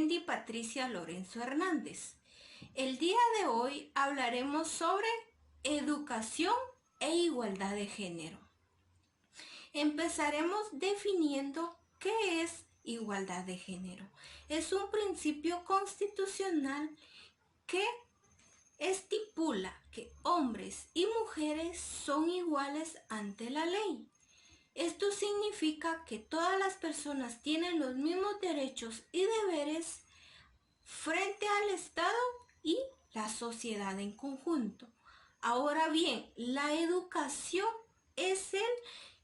Wendy Patricia Lorenzo Hernández. El día de hoy hablaremos sobre educación e igualdad de género. Empezaremos definiendo qué es igualdad de género. Es un principio constitucional que estipula que hombres y mujeres son iguales ante la ley. Esto significa que todas las personas tienen los mismos derechos y deberes frente al Estado y la sociedad en conjunto. Ahora bien, la educación es el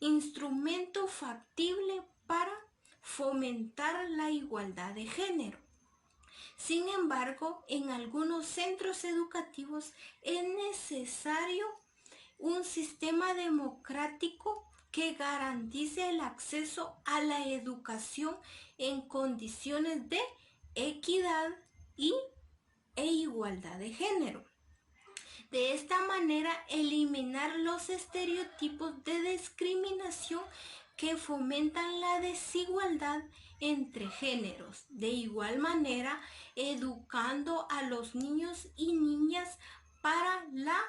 instrumento factible para fomentar la igualdad de género. Sin embargo, en algunos centros educativos es necesario un sistema democrático que garantice el acceso a la educación en condiciones de equidad e igualdad de género. De esta manera, eliminar los estereotipos de discriminación que fomentan la desigualdad entre géneros. De igual manera, educando a los niños y niñas para la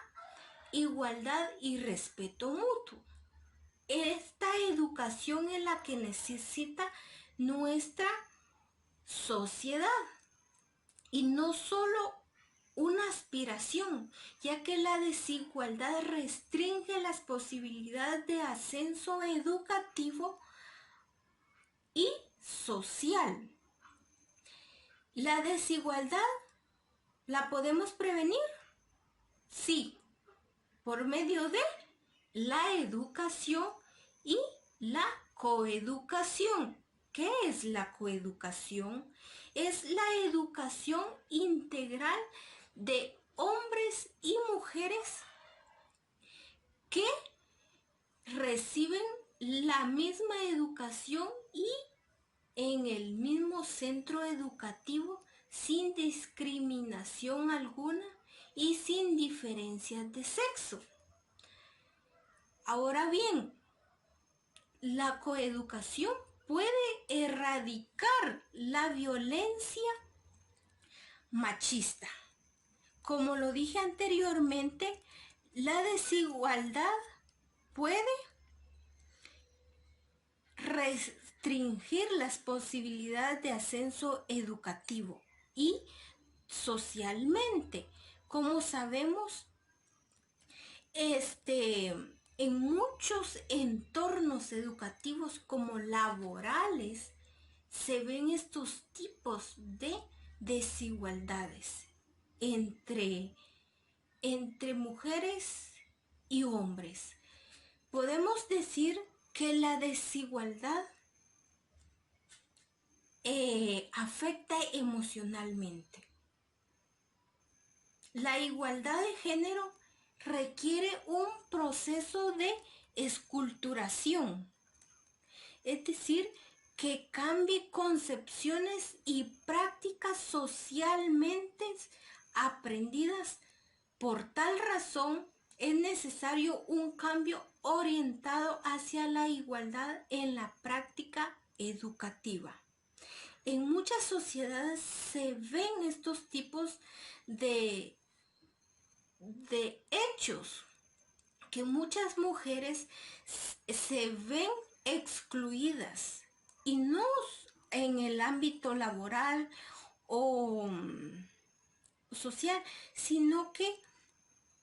igualdad y respeto mutuo. Esta educación es la que necesita nuestra sociedad y no solo una aspiración, ya que la desigualdad restringe las posibilidades de ascenso educativo y social. ¿La desigualdad la podemos prevenir? Sí, por medio de la educación y la coeducación. ¿Qué es la coeducación? Es la educación integral de hombres y mujeres que reciben la misma educación y en el mismo centro educativo sin discriminación alguna y sin diferencias de sexo. Ahora bien, la coeducación puede erradicar la violencia machista. Como lo dije anteriormente, la desigualdad puede restringir las posibilidades de ascenso educativo y socialmente. Como sabemos, en muchos entornos educativos como laborales se ven estos tipos de desigualdades entre mujeres y hombres. Podemos decir que la desigualdad afecta emocionalmente. La igualdad de género requiere un proceso de esculturación, es decir, que cambie concepciones y prácticas socialmente aprendidas. Por tal razón, es necesario un cambio orientado hacia la igualdad en la práctica educativa. En muchas sociedades se ven estos tipos de hechos, que muchas mujeres se ven excluidas, y no en el ámbito laboral o social, sino que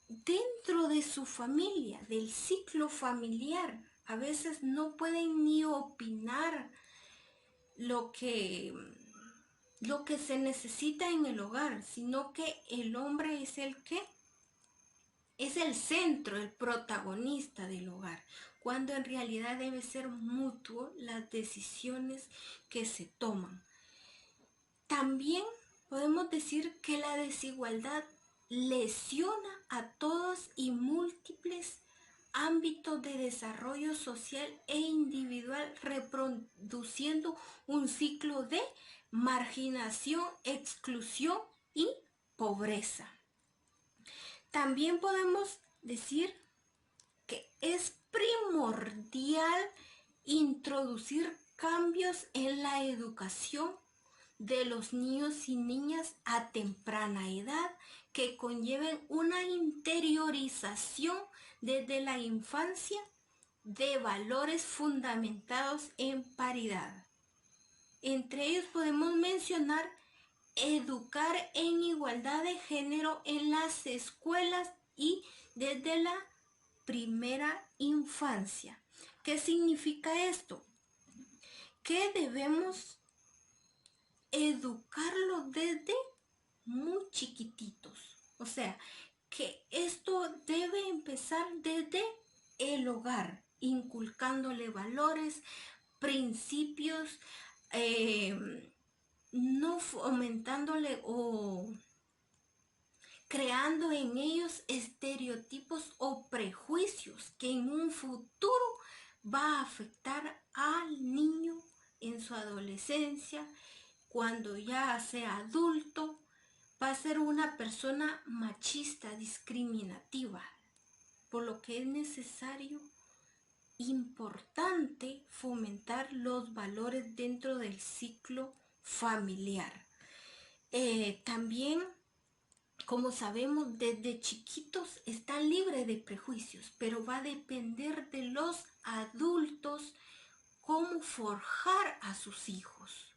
dentro de su familia, del ciclo familiar. A veces no pueden ni opinar lo que se necesita en el hogar, sino que el hombre es el que es el centro, el protagonista del hogar, cuando en realidad debe ser mutuo las decisiones que se toman. También podemos decir que la desigualdad lesiona a todos y múltiples ámbitos de desarrollo social e individual, reproduciendo un ciclo de marginación, exclusión y pobreza. También podemos decir que es primordial introducir cambios en la educación de los niños y niñas a temprana edad, que conlleven una interiorización desde la infancia de valores fundamentados en paridad. Entre ellos podemos mencionar educar en igualdad de género en las escuelas y desde la primera infancia. ¿Qué significa esto? Que debemos educarlo desde muy chiquititos. O sea, que esto debe empezar desde el hogar, inculcándole valores, principios, no fomentándole o creando en ellos estereotipos o prejuicios que en un futuro va a afectar al niño en su adolescencia, cuando ya sea adulto, va a ser una persona machista, discriminativa, por lo que es necesario, importante, fomentar los valores dentro del ciclo familiar. También, como sabemos, desde chiquitos están libres de prejuicios, pero va a depender de los adultos cómo forjar a sus hijos.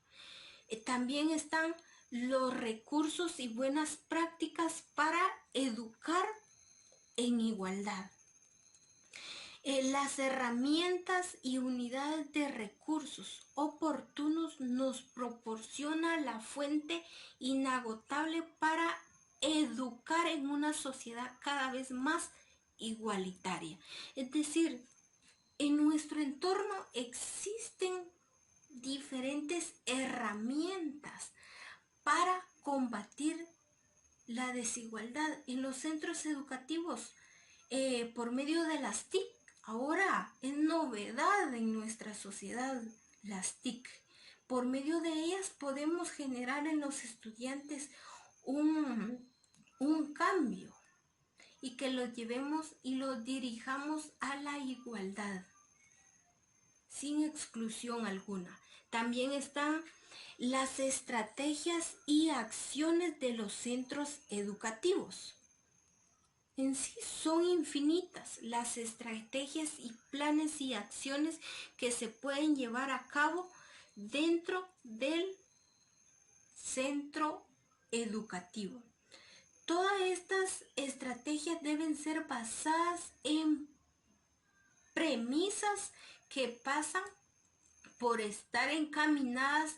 También están los recursos y buenas prácticas para educar en igualdad. Las herramientas y unidades de recursos oportunos nos proporciona la fuente inagotable para educar en una sociedad cada vez más igualitaria. Es decir, en nuestro entorno existen diferentes herramientas para combatir la desigualdad en los centros educativos por medio de las TIC. Ahora es novedad en nuestra sociedad las TIC. Por medio de ellas podemos generar en los estudiantes un cambio y que los llevemos y los dirijamos a la igualdad, sin exclusión alguna. También están las estrategias y acciones de los centros educativos. En sí son infinitas las estrategias y planes y acciones que se pueden llevar a cabo dentro del centro educativo. Todas estas estrategias deben ser basadas en premisas que pasan por estar encaminadas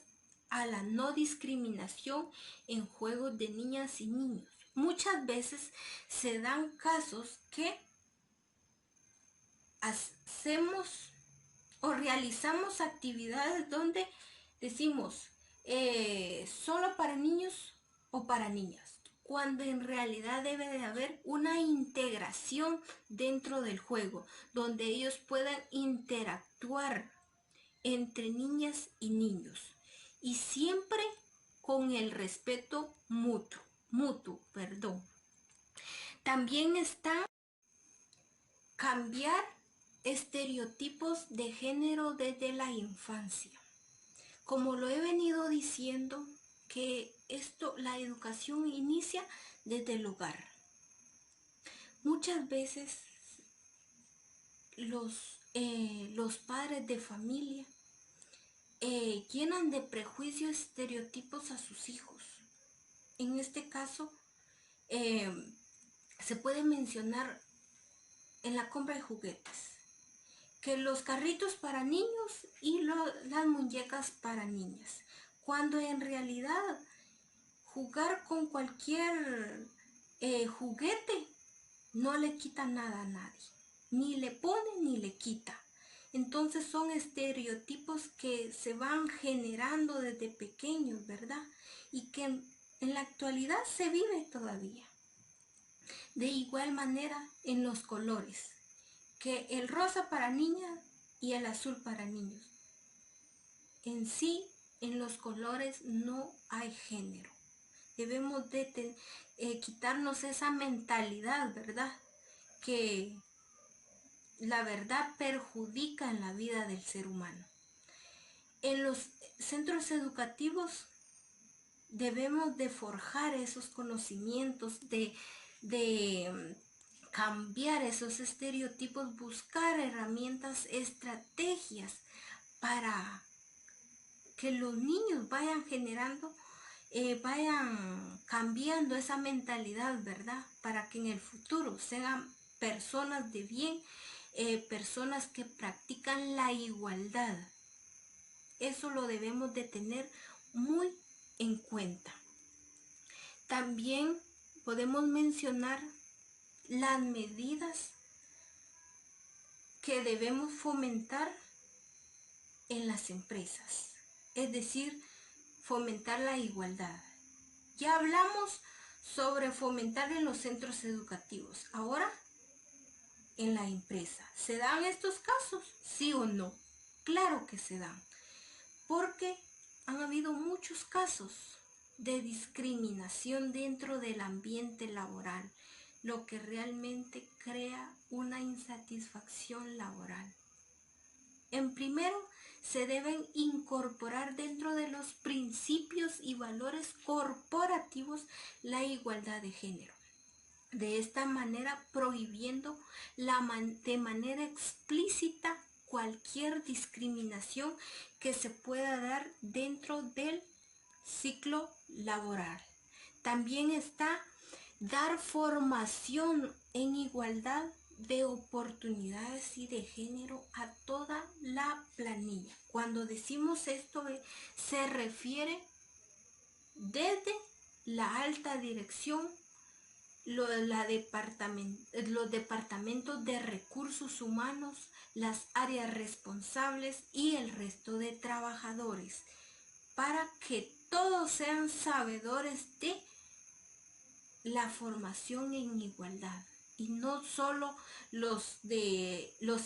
a la no discriminación en juegos de niñas y niños. Muchas veces se dan casos que hacemos o realizamos actividades donde decimos solo para niños o para niñas, cuando en realidad debe de haber una integración dentro del juego, donde ellos puedan interactuar entre niñas y niños, y siempre con el respeto mutuo. También está cambiar estereotipos de género desde la infancia. Como lo he venido diciendo, que la educación inicia desde el hogar. Muchas veces los padres de familia llenan de prejuicios, estereotipos a sus hijos. En este caso, se puede mencionar en la compra de juguetes, que los carritos para niños y las muñecas para niñas, cuando en realidad jugar con cualquier juguete no le quita nada a nadie, ni le pone ni le quita. Entonces son estereotipos que se van generando desde pequeños, ¿verdad? Y que en la actualidad se vive todavía. De igual manera en los colores, que el rosa para niñas y el azul para niños. En sí, en los colores no hay género. Debemos de quitarnos esa mentalidad, ¿verdad? Que la verdad perjudica en la vida del ser humano. En los centros educativos debemos de forjar esos conocimientos, de cambiar esos estereotipos, buscar herramientas, estrategias para que los niños vayan generando, vayan cambiando esa mentalidad, ¿verdad? Para que en el futuro sean personas de bien, personas que practican la igualdad. Eso lo debemos de tener muy en cuenta. También podemos mencionar las medidas que debemos fomentar en las empresas, es decir, fomentar la igualdad. Ya hablamos sobre fomentar en los centros educativos. Ahora, en la empresa. ¿Se dan estos casos? ¿Sí o no? Claro que se dan, porque han habido muchos casos de discriminación dentro del ambiente laboral, lo que realmente crea una insatisfacción laboral. En primero, se deben incorporar dentro de los principios y valores corporativos la igualdad de género. De esta manera, prohibiendo de manera explícita cualquier discriminación que se pueda dar dentro del ciclo laboral. También está dar formación en igualdad de oportunidades y de género a toda la planilla. Cuando decimos esto, se refiere desde la alta dirección, los departamentos de recursos humanos, las áreas responsables y el resto de trabajadores, para que todos sean sabedores de la formación en igualdad, y no solo los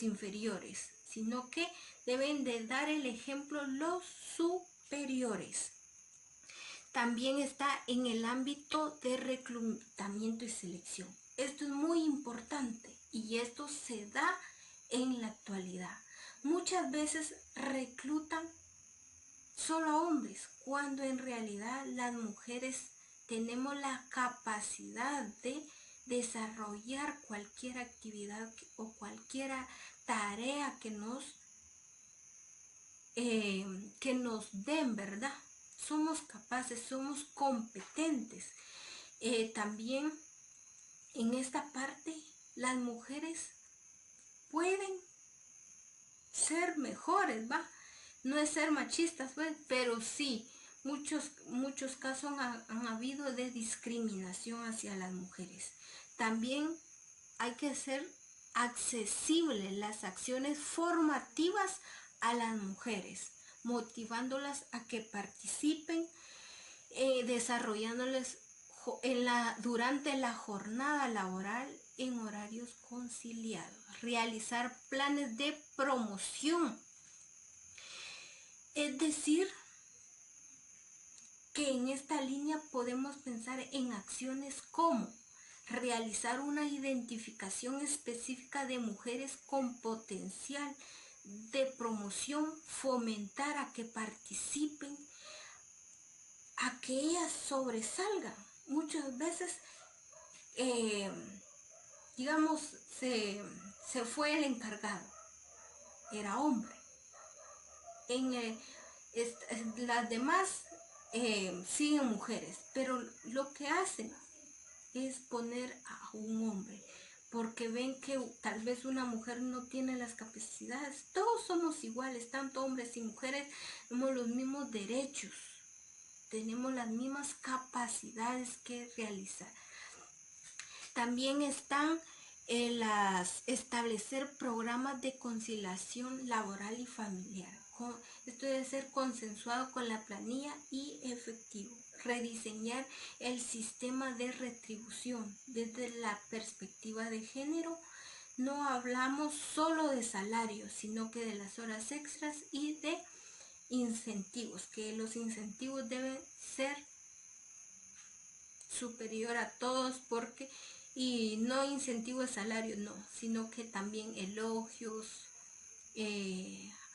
inferiores, sino que deben de dar el ejemplo los superiores. También está en el ámbito de reclutamiento y selección. Esto es muy importante y esto se da en la actualidad. Muchas veces reclutan solo a hombres, cuando en realidad las mujeres tenemos la capacidad de desarrollar cualquier actividad o cualquier tarea que nos den, ¿verdad? Somos capaces, somos competentes. También en esta parte las mujeres pueden ser mejores, ¿va? No es ser machistas, pues, pero sí, muchos casos han habido de discriminación hacia las mujeres. También hay que hacer accesibles las acciones formativas a las mujeres, motivándolas a que participen, desarrollándoles durante la jornada laboral en horarios conciliados, realizar planes de promoción. Es decir, que en esta línea podemos pensar en acciones como realizar una identificación específica de mujeres con potencial de promoción, fomentar a que participen, a que ellas sobresalgan. Muchas veces, digamos, se fue el encargado, era hombre. Las demás siguen mujeres, pero lo que hacen es poner a un hombre, porque ven que tal vez una mujer no tiene las capacidades. Todos somos iguales, tanto hombres y mujeres, tenemos los mismos derechos, tenemos las mismas capacidades que realizar. También están establecer programas de conciliación laboral y familiar. Esto debe ser consensuado con la planilla y efectivo. Rediseñar el sistema de retribución desde la perspectiva de género. No hablamos solo de salarios, sino que de las horas extras y de incentivos, que los incentivos deben ser superior a todos, y no incentivo de salario, no, sino que también elogios,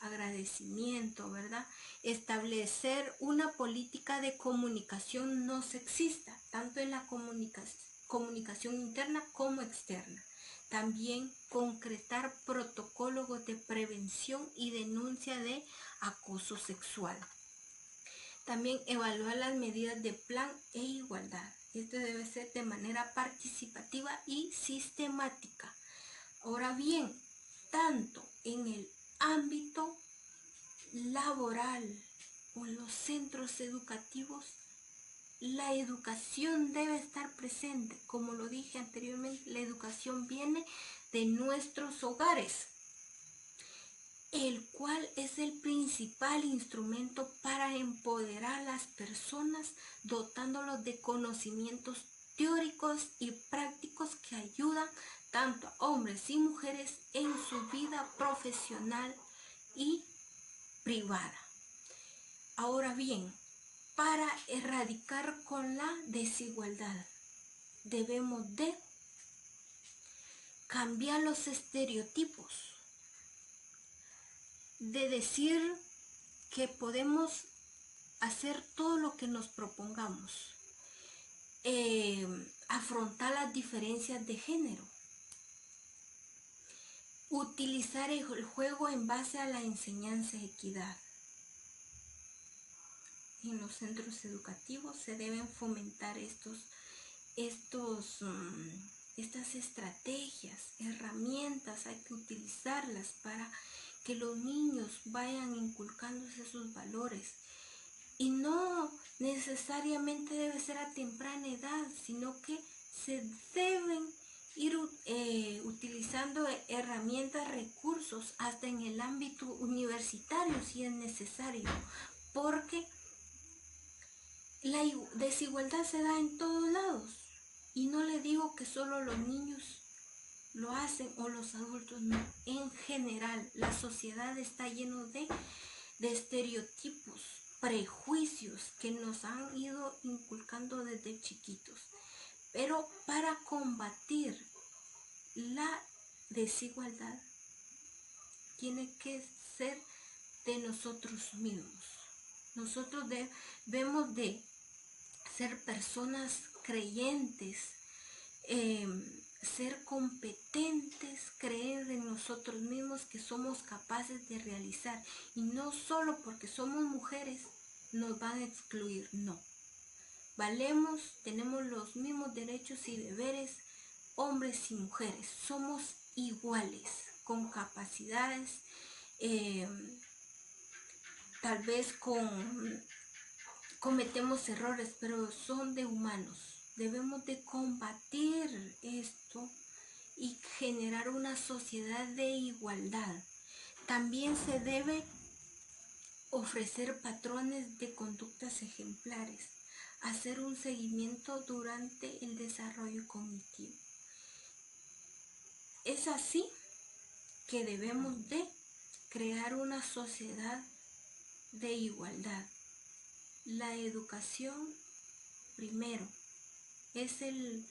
agradecimiento, ¿verdad? Establecer una política de comunicación no sexista, tanto en la comunicación interna como externa. También concretar protocolos de prevención y denuncia de acoso sexual. También evaluar las medidas de plan e igualdad. Esto debe ser de manera participativa y sistemática. Ahora bien, tanto en el ámbito laboral o en los centros educativos, la educación debe estar presente. Como lo dije anteriormente, la educación viene de nuestros hogares, el cual es el principal instrumento para empoderar a las personas, dotándolos de conocimientos teóricos y prácticos que ayudan tanto a hombres y mujeres en su vida profesional y privada. Ahora bien, para erradicar con la desigualdad, debemos de cambiar los estereotipos, de decir que podemos hacer todo lo que nos propongamos, afrontar las diferencias de género, utilizar el juego en base a la enseñanza de equidad. En los centros educativos se deben fomentar estas estrategias, herramientas, hay que utilizarlas para que los niños vayan inculcándose esos valores. Y no necesariamente debe ser a temprana edad, sino que se deben ir utilizando herramientas, recursos, hasta en el ámbito universitario si es necesario, porque la desigualdad se da en todos lados. Y no le digo que solo los niños lo hacen o los adultos, no. En general, la sociedad está llena de estereotipos, prejuicios que nos han ido inculcando desde chiquitos. Pero para combatir la desigualdad, tiene que ser de nosotros mismos. Nosotros debemos de ser personas creyentes, ser competentes, creer en nosotros mismos que somos capaces de realizar, y no solo porque somos mujeres nos van a excluir, no. Valemos, tenemos los mismos derechos y deberes, hombres y mujeres, somos iguales, con capacidades, tal vez cometemos errores, pero son de humanos. Debemos de combatir esto y generar una sociedad de igualdad. También se debe ofrecer patrones de conductas ejemplares, hacer un seguimiento durante el desarrollo cognitivo. Es así que debemos de crear una sociedad de igualdad. La educación, primero, es el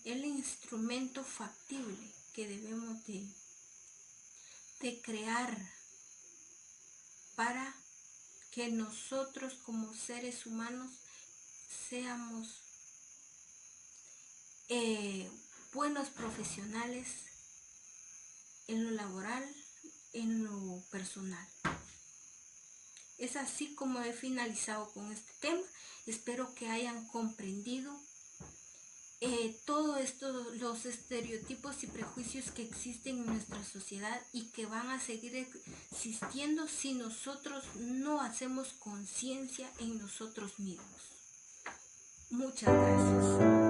instrumento factible que debemos de crear para que nosotros como seres humanos seamos buenos profesionales en lo laboral, en lo personal. Es así como he finalizado con este tema. Espero que hayan comprendido todos los estereotipos y prejuicios que existen en nuestra sociedad y que van a seguir existiendo si nosotros no hacemos conciencia en nosotros mismos. Muchas gracias.